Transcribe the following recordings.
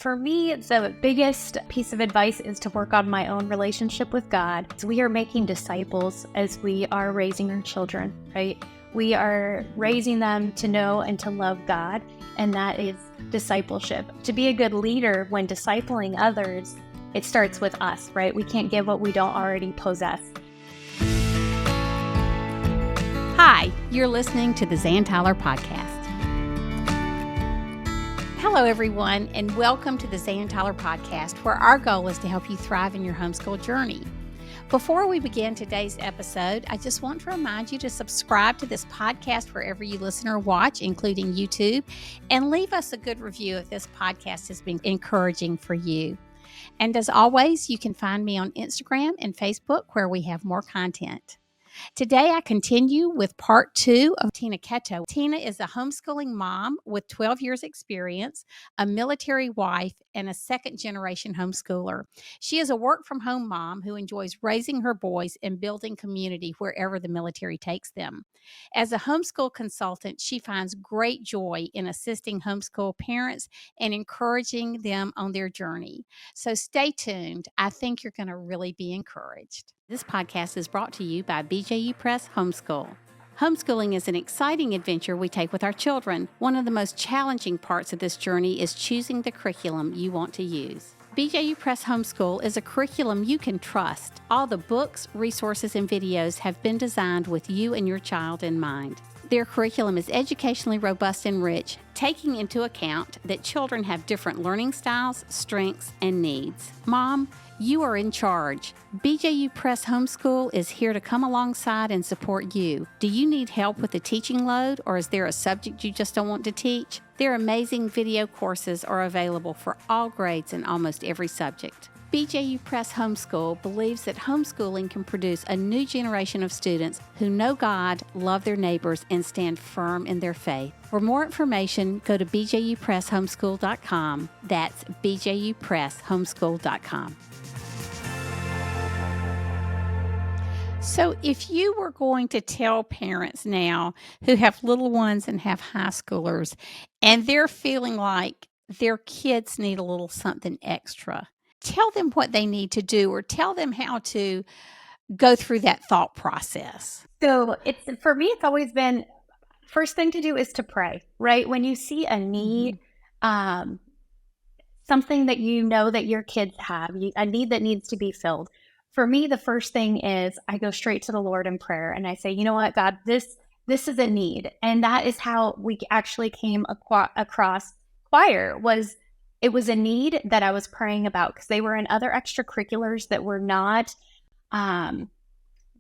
For me, the biggest piece of advice is to work on my own relationship with God. So we are making disciples as we are raising our children, right? We are raising them to know and to love God, and that is discipleship. To be a good leader when discipling others, it starts with us, right? We can't give what we don't already possess. Hi, you're listening to the Zan Tyler podcast. Hello, everyone, and welcome to the Zan Tyler podcast, where our goal is to help you thrive in your homeschool journey. Before we begin today's episode, I just want to remind you to subscribe to this podcast wherever you listen or watch, including YouTube, and leave us a good review if this podcast has been encouraging for you. And as always, you can find me on Instagram and Facebook, where we have more content. Today, I continue with part 2 of Tina Keto. Tina is a homeschooling mom with 12 years experience, a military wife, and a second-generation homeschooler. She is a work-from-home mom who enjoys raising her boys and building community wherever the military takes them. As a homeschool consultant, she finds great joy in assisting homeschool parents and encouraging them on their journey. So stay tuned. I think you're going to really be encouraged. This podcast is brought to you by BJU Press Homeschool. Homeschooling is an exciting adventure we take with our children. One of the most challenging parts of this journey is choosing the curriculum you want to use. BJU Press Homeschool is a curriculum you can trust. All the books, resources, and videos have been designed with you and your child in mind. Their curriculum is educationally robust and rich, taking into account that children have different learning styles, strengths, and needs. Mom, you are in charge. BJU Press Homeschool is here to come alongside and support you. Do you need help with the teaching load, or is there a subject you just don't want to teach? Their amazing video courses are available for all grades and almost every subject. BJU Press Homeschool believes that homeschooling can produce a new generation of students who know God, love their neighbors, and stand firm in their faith. For more information, go to bjupresshomeschool.com. That's bjupresshomeschool.com. So if you were going to tell parents now who have little ones and have high schoolers, and they're feeling like their kids need a little something extra, tell them what they need to do, or tell them how to go through that thought process. So for me, it's always been, first thing to do is to pray, right? When you see a need, something that you know that your kids have, a need that needs to be filled. For me, the first thing is I go straight to the Lord in prayer and I say, you know what, God, this is a need. And that is how we actually came across choir. It was a need that I was praying about, because they were in other extracurriculars that were not,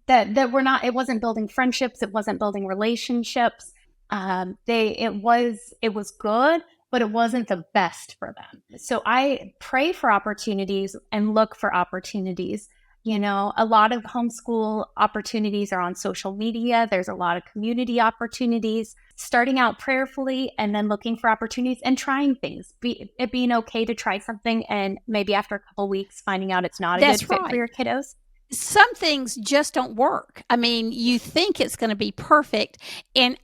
it wasn't building friendships. It wasn't building relationships. It was good, but it wasn't the best for them. So I pray for opportunities and look for opportunities. You know, a lot of homeschool opportunities are on social media. There's a lot of community opportunities. Starting out prayerfully and then looking for opportunities and trying things. It being okay to try something and maybe after a couple weeks finding out it's not a good fit for your kiddos. Some things just don't work. I mean, you think it's going to be perfect. And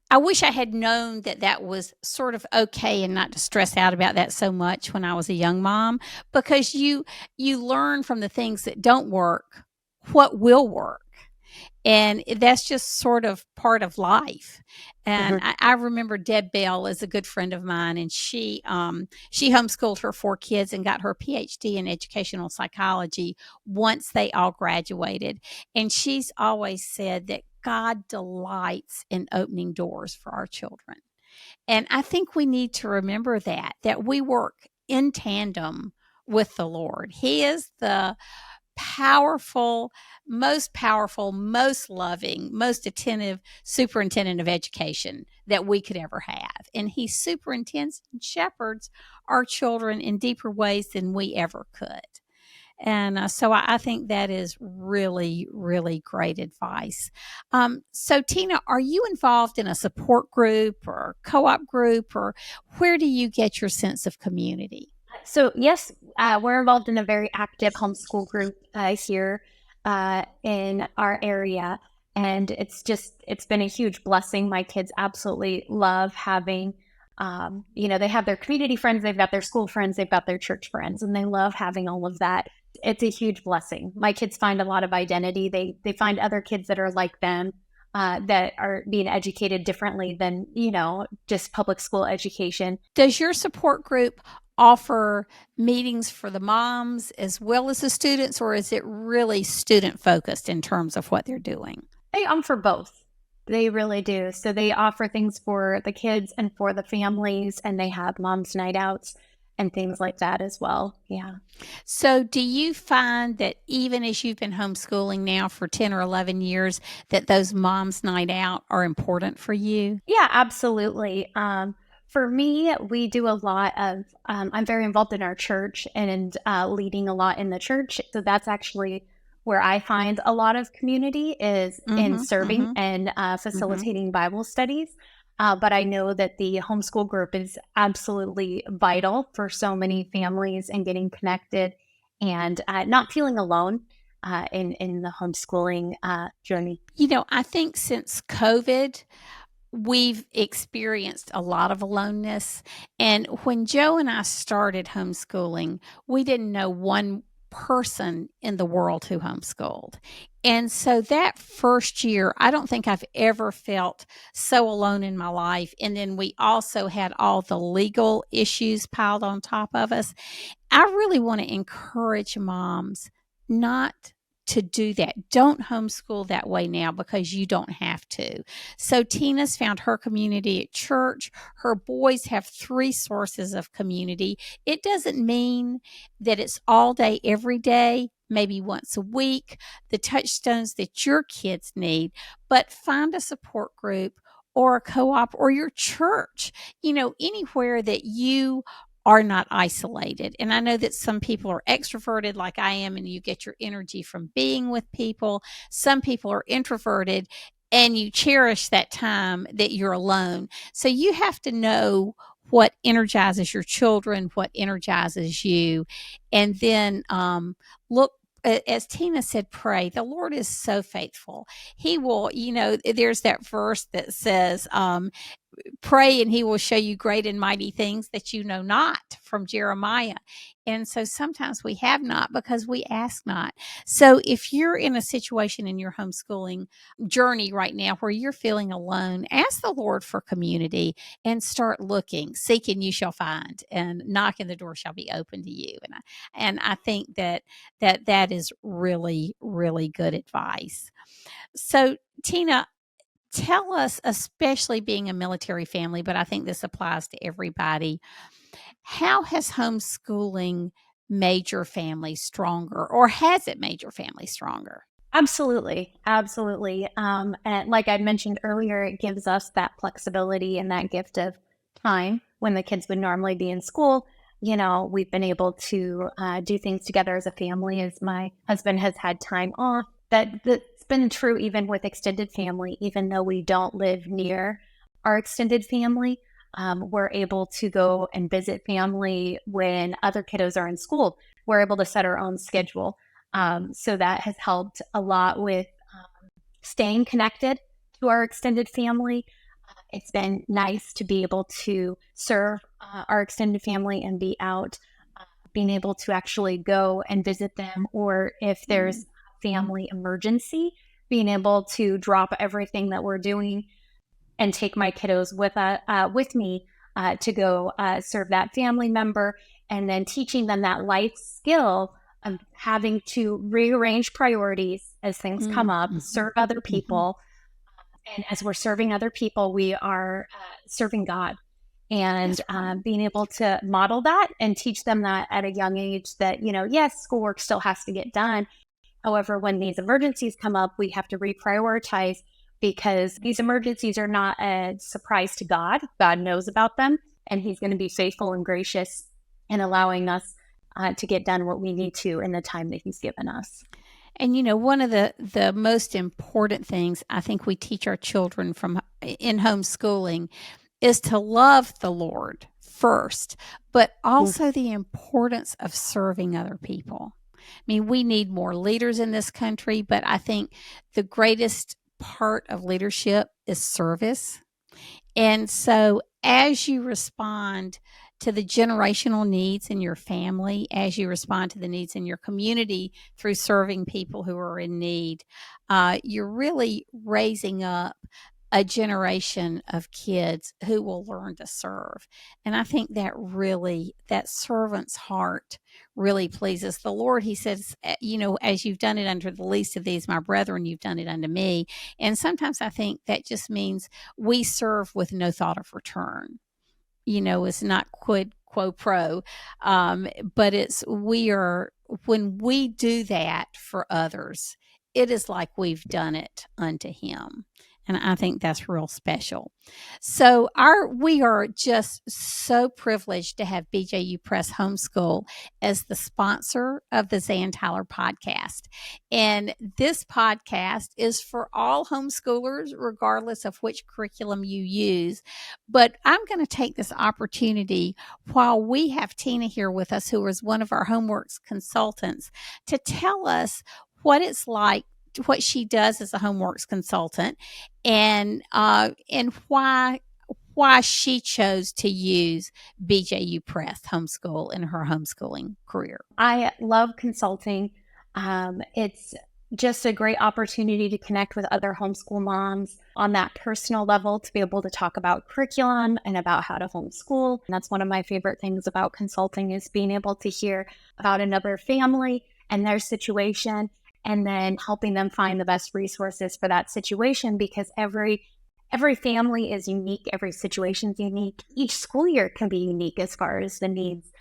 I wish I had known that was sort of okay and not to stress out about that so much when I was a young mom, because you learn from the things that don't work what will work. And that's just sort of part of life. And I remember Deb Bell is a good friend of mine, and she homeschooled her 4 kids and got her PhD in educational psychology once they all graduated. And she's always said that God delights in opening doors for our children. And I think we need to remember that we work in tandem with the Lord. He is the powerful, most loving, most attentive superintendent of education that we could ever have. And he superintends and shepherds our children in deeper ways than we ever could. And so I think that is really, really great advice. So Tina, are you involved in a support group or co-op group, or where do you get your sense of community? So yes, we're involved in a very active homeschool group here in our area. And it's been a huge blessing. My kids absolutely love having They have their community friends, they've got their school friends, they've got their church friends, and they love having all of that. It's a huge blessing. My kids find a lot of identity. They find other kids that are like them, that are being educated differently than, just public school education. Does your support group offer meetings for the moms as well as the students, or is it really student focused in terms of what they're doing? They for both. They really do. So they offer things for the kids and for the families, and they have moms' night outs and things like that as well. Yeah. So do you find that even as you've been homeschooling now for 10 or 11 years, that those moms' night out are important for you? Yeah, absolutely. For me, we do a lot of, I'm very involved in our church and leading a lot in the church. So that's actually where I find a lot of community is in serving and facilitating Bible studies. But I know that the homeschool group is absolutely vital for so many families and getting connected and not feeling alone in the homeschooling journey. I think since COVID, we've experienced a lot of aloneness. And when Joe and I started homeschooling, we didn't know one person in the world who homeschooled. And so that first year, I don't think I've ever felt so alone in my life. And then we also had all the legal issues piled on top of us. I really want to encourage moms not to do that. Don't homeschool that way now because you don't have to. So Tina's found her community at church. Her boys have 3 sources of community. It doesn't mean that it's all day, every day, maybe once a week, the touchstones that your kids need, but find a support group or a co-op or your church, anywhere that you are not isolated. And I know that some people are extroverted like I am, and you get your energy from being with people. Some people are introverted and you cherish that time that you're alone. So you have to know what energizes your children, what energizes you. And then look, as Tina said, pray. The Lord is so faithful. He will, there's that verse that says, pray and he will show you great and mighty things that you know not, from Jeremiah. And so sometimes we have not because we ask not. So if you're in a situation in your homeschooling journey right now where you're feeling alone, ask the Lord for community and start looking. Seek and you shall find, and knock and the door shall be open to you. And I think that is really, really good advice. So Tina, tell us, especially being a military family, but I think this applies to everybody, how has homeschooling made your family stronger, or has it made your family stronger? Absolutely. Absolutely. And like I mentioned earlier, it gives us that flexibility and that gift of time when the kids would normally be in school. We've been able to do things together as a family as my husband has had time off. That's been true even with extended family, even though we don't live near our extended family. We're able to go and visit family when other kiddos are in school. We're able to set our own schedule. So that has helped a lot with staying connected to our extended family. It's been nice to be able to serve our extended family and be out, being able to actually go and visit them, or if there's a family emergency, being able to drop everything that we're doing and take my kiddos with me to go serve that family member, and then teaching them that life skill of having to rearrange priorities as things come up, serve other people. And as we're serving other people, we are serving God, and being able to model that and teach them that at a young age that, yes, schoolwork still has to get done. However, when these emergencies come up, we have to reprioritize, because these emergencies are not a surprise to God. God knows about them, and he's going to be faithful and gracious in allowing us to get done what we need to in the time that he's given us. And one of the most important things I think we teach our children in homeschooling is to love the Lord first, but also the importance of serving other people. I mean, we need more leaders in this country, but I think the greatest part of leadership is service. And so, as you respond to the generational needs in your family, as you respond to the needs in your community through serving people who are in need, you're really raising up a generation of kids who will learn to serve. And I think that servant's heart really pleases the Lord. He says, as you've done it unto the least of these, my brethren, you've done it unto me. And sometimes I think that just means we serve with no thought of return. It's not quid quo pro, but when we do that for others, it is like we've done it unto Him. And I think that's real special. So we are just so privileged to have BJU Press Homeschool as the sponsor of the Zan Tyler podcast. And this podcast is for all homeschoolers, regardless of which curriculum you use. But I'm going to take this opportunity while we have Tina here with us, who is one of our homeworks consultants, to tell us what it's like, what she does as a homeworks consultant, and why she chose to use BJU Press Homeschool in her homeschooling career. I love consulting. It's just a great opportunity to connect with other homeschool moms on that personal level, to be able to talk about curriculum and about how to homeschool. And that's one of my favorite things about consulting, is being able to hear about another family and their situation, and then helping them find the best resources for that situation, because every family is unique. Every situation is unique. Each school year can be unique as far as the needs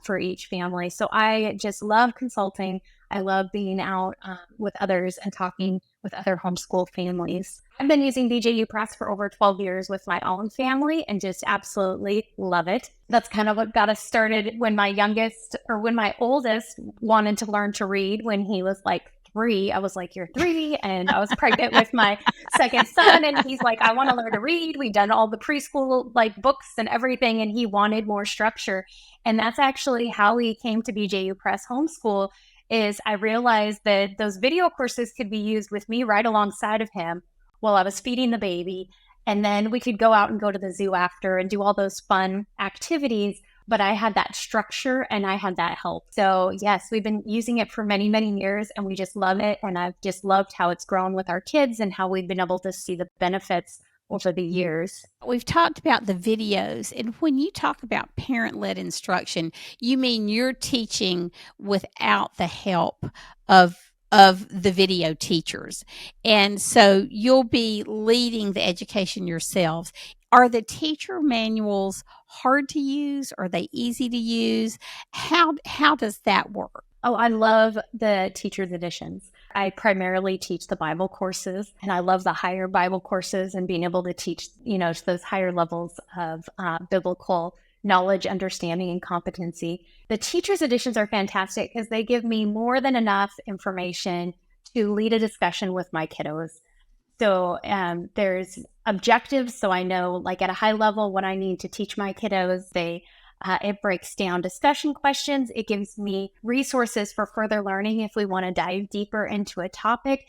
for each family. So I just love consulting. I love being out with others and talking with other homeschool families. I've been using BJU Press for over 12 years with my own family and just absolutely love it. That's kind of what got us started when my oldest wanted to learn to read when he was like 3. I was like, "You're 3." And I was pregnant with my second son. And he's like, "I want to learn to read." We'd done all the preschool books and everything. And he wanted more structure. And that's actually how we came to BJU Press Homeschool. Is I realized that those video courses could be used with me right alongside of him while I was feeding the baby. And then we could go out and go to the zoo after and do all those fun activities. But I had that structure and I had that help. So yes, we've been using it for many, many years, and we just love it. And I've just loved how it's grown with our kids and how we've been able to see the benefits over the years. We've talked about the videos, and when you talk about parent-led instruction, you mean you're teaching without the help of the video teachers. And so you'll be leading the education yourselves. Are the teacher manuals hard to use? Are they easy to use? How does that work? Oh, I love the teacher's editions. I primarily teach the Bible courses, and I love the higher Bible courses and being able to teach, to those higher levels of biblical knowledge, understanding, and competency. The teacher's editions are fantastic because they give me more than enough information to lead a discussion with my kiddos. So there's objectives, so I know at a high level what I need to teach my kiddos. It breaks down discussion questions. It gives me resources for further learning if we want to dive deeper into a topic.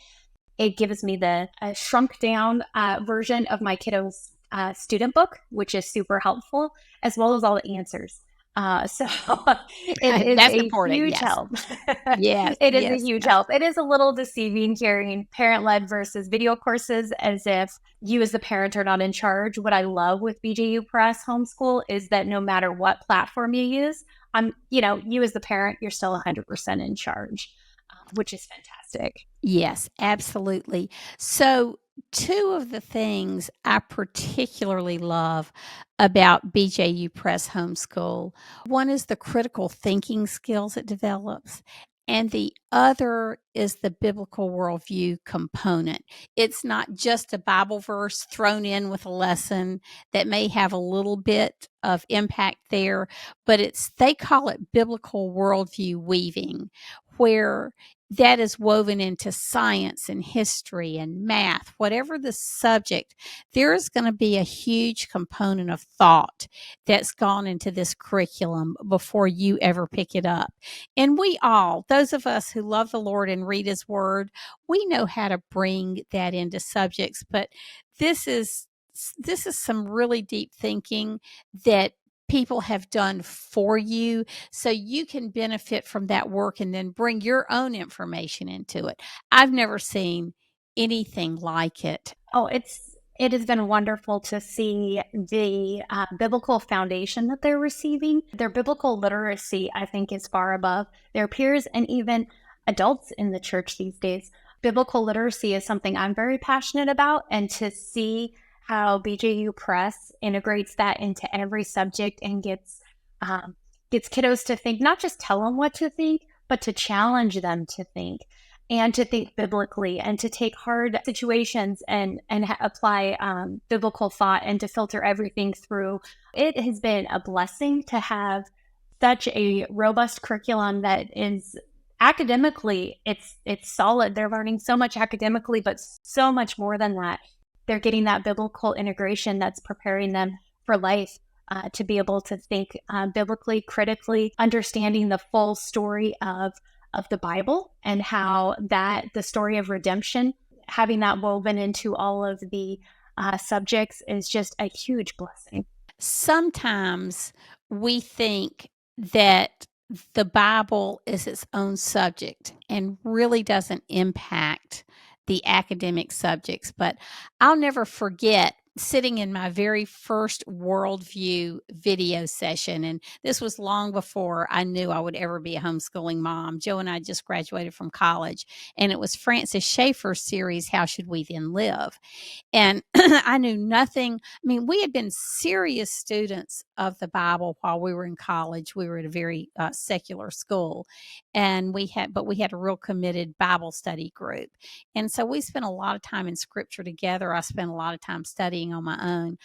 It gives me the shrunk down version of my kiddos' student book, which is super helpful, as well as all the answers. So it is That's a important, huge yes. help. Yes, It is yes, a huge yes. help. It is a little deceiving hearing parent-led versus video courses as if you as the parent are not in charge. What I love with BJU Press Homeschool is that no matter what platform you use, you as the parent, you're still 100% in charge, which is fantastic. Yes, absolutely. So, two of the things I particularly love about BJU Press Homeschool, one is the critical thinking skills it develops, and the other is the biblical worldview component. It's not just a Bible verse thrown in with a lesson that may have a little bit of impact there, but they call it biblical worldview weaving, where that is woven into science and history and math, whatever the subject, there is going to be a huge component of thought that's gone into this curriculum before you ever pick it up. And those of us who love the Lord and read His Word, we know how to bring that into subjects, but this is this is some really deep thinking that people have done for you, so you can benefit from that work and then bring your own information into it. I've never seen anything like it. Oh, it has been wonderful to see the biblical foundation that they're receiving. Their biblical literacy, I think, is far above their peers and even adults in the church these days. Biblical literacy is something I'm very passionate about, and to see how BJU Press integrates that into every subject and gets kiddos to think, not just tell them what to think, but to challenge them to think and to think biblically and to take hard situations and apply biblical thought and to filter everything through. It has been a blessing to have such a robust curriculum that is academically it's solid. They're learning so much academically, but so much more than that. They're getting that biblical integration that's preparing them for life. To be able to think biblically, critically, understanding the full story of the Bible and how that the story of redemption, having that woven into all of the subjects is just a huge blessing. Sometimes we think that the Bible is its own subject and really doesn't impact the academic subjects. But I'll never forget sitting in my very first worldview video session. And this was long before I knew I would ever be a homeschooling mom. Joe and I just graduated from college, and it was Francis Schaeffer's series, How Should We Then Live? And I knew nothing. I mean, we had been serious students of the Bible while we were in college. We were at a very secular school, and we had a real committed Bible study group. And so we spent a lot of time in scripture together. I spent a lot of time studying on my own.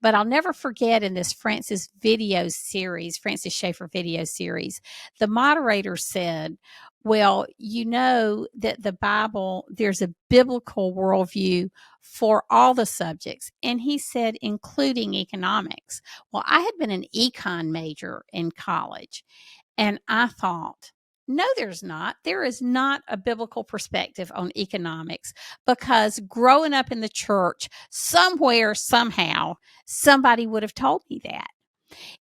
But I'll never forget in this Francis Schaeffer video series, the moderator said, well, you know that the Bible, there's a biblical worldview for all the subjects. And he said, including economics. Well, I had been an econ major in college, and I thought, no, there's not. There is not a biblical perspective on economics, because growing up in the church, somewhere, somehow, somebody would have told me that.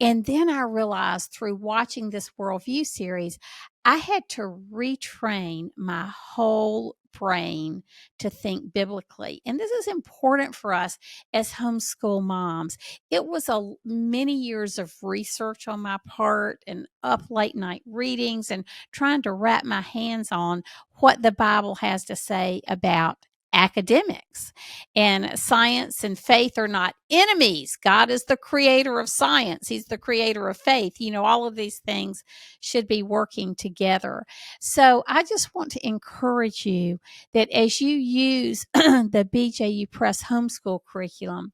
And then I realized through watching this worldview series, I had to retrain my whole brain to think biblically. And this is important for us as homeschool moms. It was many years of research on my part and up late night readings and trying to wrap my hands on what the Bible has to say about academics. And science and faith are not enemies. God is the creator of science. He's the creator of faith. You know, all of these things should be working together. So I just want to encourage you that as you use the BJU Press homeschool curriculum,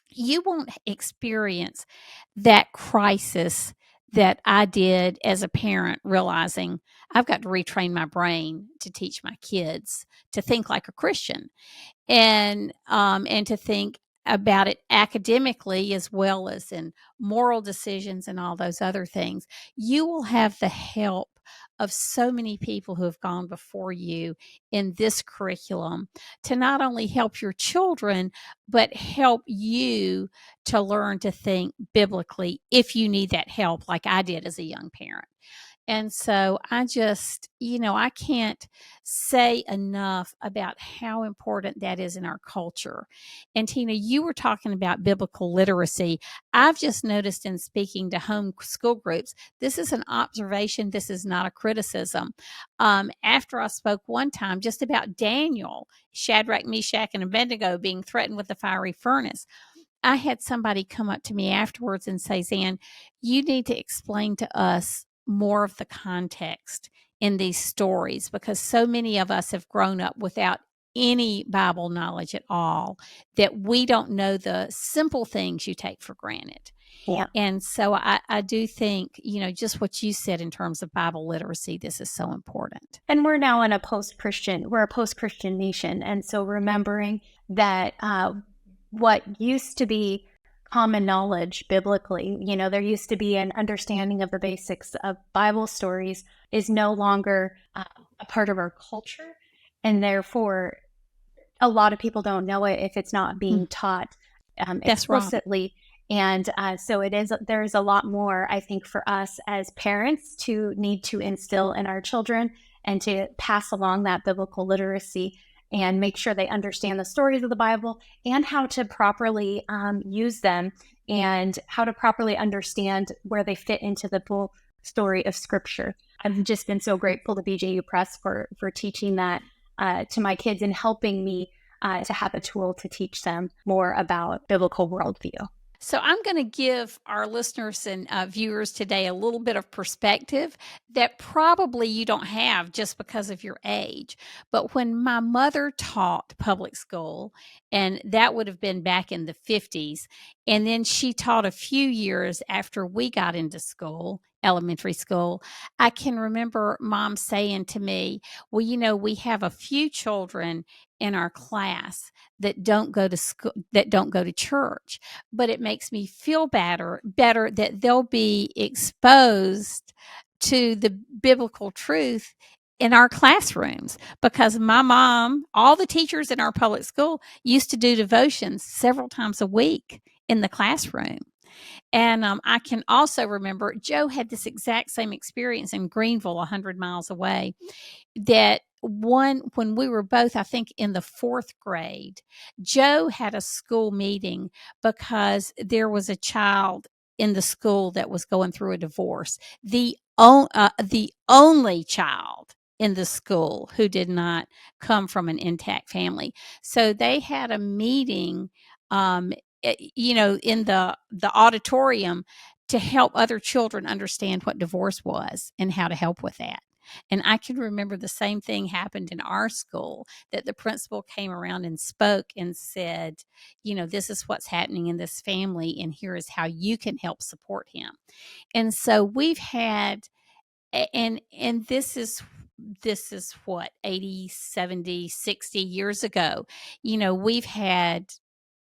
you won't experience that crisis that I did as a parent, realizing I've got to retrain my brain to teach my kids to think like a Christian and to think about it academically as well as in moral decisions and all those other things. You will have the help of so many people who have gone before you in this curriculum to not only help your children, but help you to learn to think biblically if you need that help, like I did as a young parent. And so I just, I can't say enough about how important that is in our culture. And Tina, you were talking about biblical literacy. I've just noticed in speaking to homeschool groups, this is an observation. This is not a criticism. After I spoke one time just about Daniel, Shadrach, Meshach, and Abednego being threatened with the fiery furnace, I had somebody come up to me afterwards and say, Zan, you need to explain to us more of the context in these stories, because so many of us have grown up without any Bible knowledge at all, that we don't know the simple things you take for granted. Yeah. And so I do think, just what you said in terms of Bible literacy, this is so important. And we're now in a post-Christian nation. And so remembering that what used to be common knowledge biblically, there used to be an understanding of the basics of Bible stories, is no longer a part of our culture. And therefore, a lot of people don't know it if it's not being taught. That's right. explicitly. And so there's a lot more, I think, for us as parents to need to instill in our children and to pass along that biblical literacy and make sure they understand the stories of the Bible and how to properly use them and how to properly understand where they fit into the full story of Scripture. I've just been so grateful to BJU Press for teaching that to my kids and helping me to have a tool to teach them more about biblical worldview. So I'm going to give our listeners and viewers today a little bit of perspective that probably you don't have just because of your age. But when my mother taught public school, and that would have been back in the 50s, and then she taught a few years after we got into school, elementary school, I can remember Mom saying to me, well, we have a few children in our class that don't go to school, that don't go to church, but it makes me feel better that they'll be exposed to the biblical truth in our classrooms, because my mom, all the teachers in our public school used to do devotions several times a week in the classroom. And I can also remember Joe had this exact same experience in Greenville, 100 miles away, that when we were both, I think, in the 4th grade, Joe had a school meeting because there was a child in the school that was going through a divorce. The only child in the school who did not come from an intact family. So they had a meeting, in the auditorium to help other children understand what divorce was and how to help with that. And I can remember the same thing happened in our school, that the principal came around and spoke and said, this is what's happening in this family, and here is how you can help support him. And so we've had, and this is what, 80, 70, 60 years ago, we've had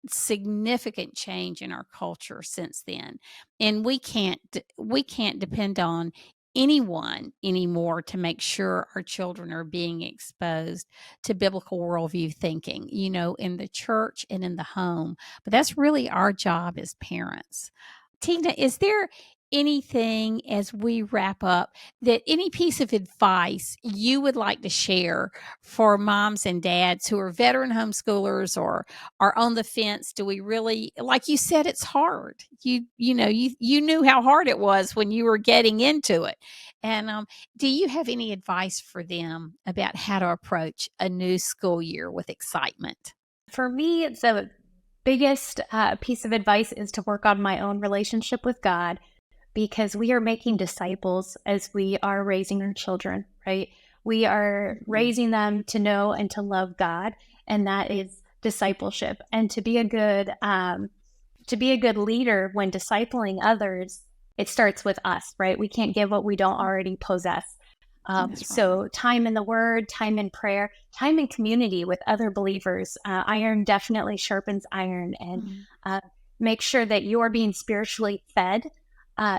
significant change in our culture since then, and we can't depend on anyone anymore to make sure our children are being exposed to biblical worldview thinking, in the church and in the home. But that's really our job as parents. Tina, is there anything, as we wrap up, that any piece of advice you would like to share for moms and dads who are veteran homeschoolers or are on the fence? Do we really, like you said, it's hard. You knew how hard it was when you were getting into it. And do you have any advice for them about how to approach a new school year with excitement? For me, the biggest piece of advice is to work on my own relationship with God, because we are making disciples as we are raising our children, right? We are raising them to know and to love God, and that is discipleship. And to be a good leader when discipling others, it starts with us, right? We can't give what we don't already possess. So time in the Word, time in prayer, time in community with other believers. Iron definitely sharpens iron, and make sure that you are being spiritually fed,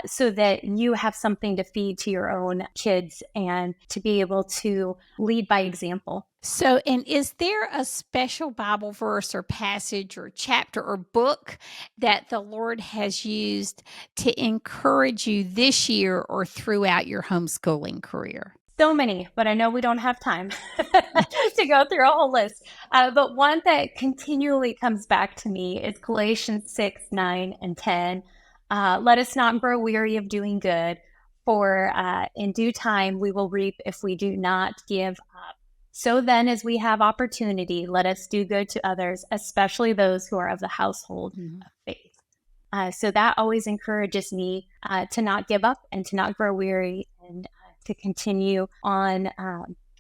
so that you have something to feed to your own kids and to be able to lead by example. So, and is there a special Bible verse or passage or chapter or book that the Lord has used to encourage you this year or throughout your homeschooling career? So many, but I know we don't have time to go through a whole list. But one that continually comes back to me is Galatians 6, 9, and 10. Let us not grow weary of doing good, for in due time we will reap if we do not give up. So then, as we have opportunity, let us do good to others, especially those who are of the household of faith. So that always encourages me to not give up and to not grow weary, and to continue on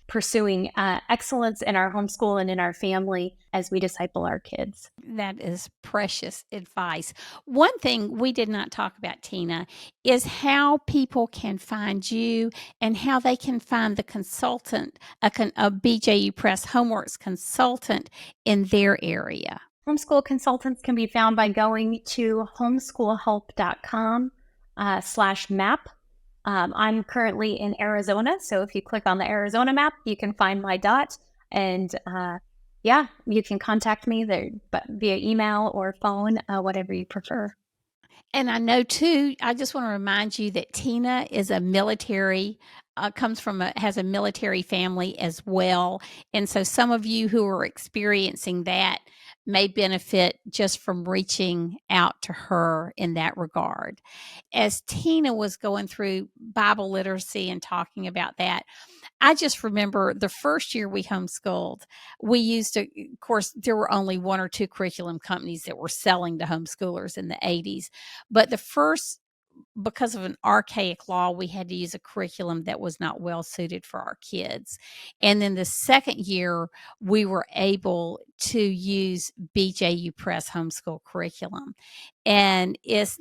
pursuing excellence in our homeschool and in our family as we disciple our kids. That is precious advice. One thing we did not talk about, Tina, is how people can find you and how they can find the consultant, a BJU Press Homeworks consultant in their area. Homeschool consultants can be found by going to homeschoolhelp.com/map. I'm currently in Arizona, so if you click on the Arizona map, you can find my dot, and yeah, you can contact me there, but via email or phone, whatever you prefer. And I know too, I just want to remind you that Tina is a military, has a military family as well. And so some of you who are experiencing that may benefit just from reaching out to her in that regard. As Tina was going through Bible literacy and talking about that, I just remember the first year we homeschooled, we used to, of course, there were only one or two curriculum companies that were selling to homeschoolers in the 80s. But the first, because of an archaic law, we had to use a curriculum that was not well suited for our kids. And then the second year, we were able to use BJU Press homeschool curriculum. And it's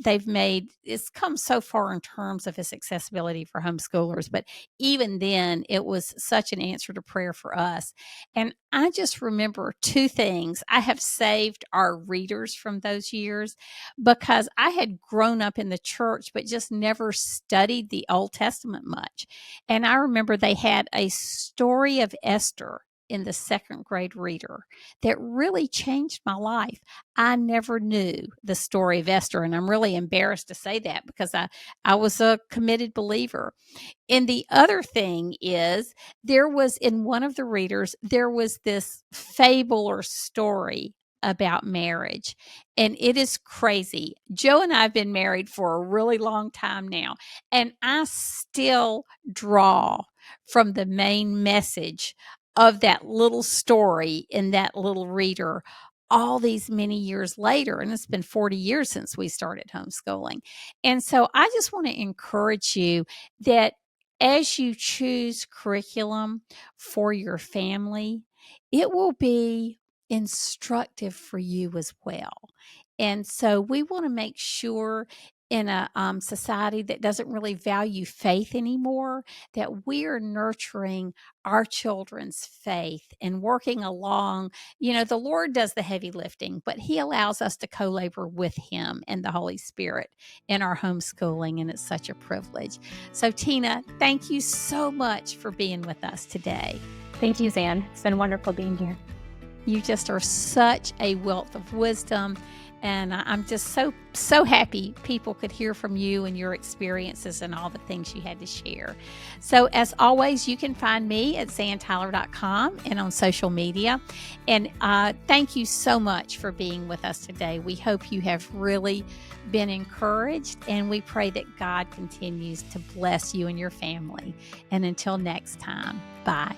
come so far in terms of its accessibility for homeschoolers. But even then, it was such an answer to prayer for us. And I just remember two things. I have saved our readers from those years because I had grown up in the church, but just never studied the Old Testament much. And I remember they had a story of Esther in the second grade reader that really changed my life. I never knew the story of Esther. And I'm really embarrassed to say that because I was a committed believer. And the other thing is, there was in one of the readers, there was this fable or story about marriage. And it is crazy. Joe and I have been married for a really long time now. And I still draw from the main message of that little story in that little reader all these many years later. And it's been 40 years since we started homeschooling. And so I just want to encourage you that as you choose curriculum for your family, it will be instructive for you as well. And so we want to make sure in a society that doesn't really value faith anymore, that we are nurturing our children's faith and working along. The Lord does the heavy lifting, but He allows us to co labor with Him and the Holy Spirit in our homeschooling. And it's such a privilege. So, Tina, thank you so much for being with us today. Thank you, Zan. It's been wonderful being here. You just are such a wealth of wisdom. And I'm just so happy people could hear from you and your experiences and all the things you had to share. So as always, you can find me at zantyler.com and on social media. And thank you so much for being with us today. We hope you have really been encouraged, and we pray that God continues to bless you and your family. And until next time, bye.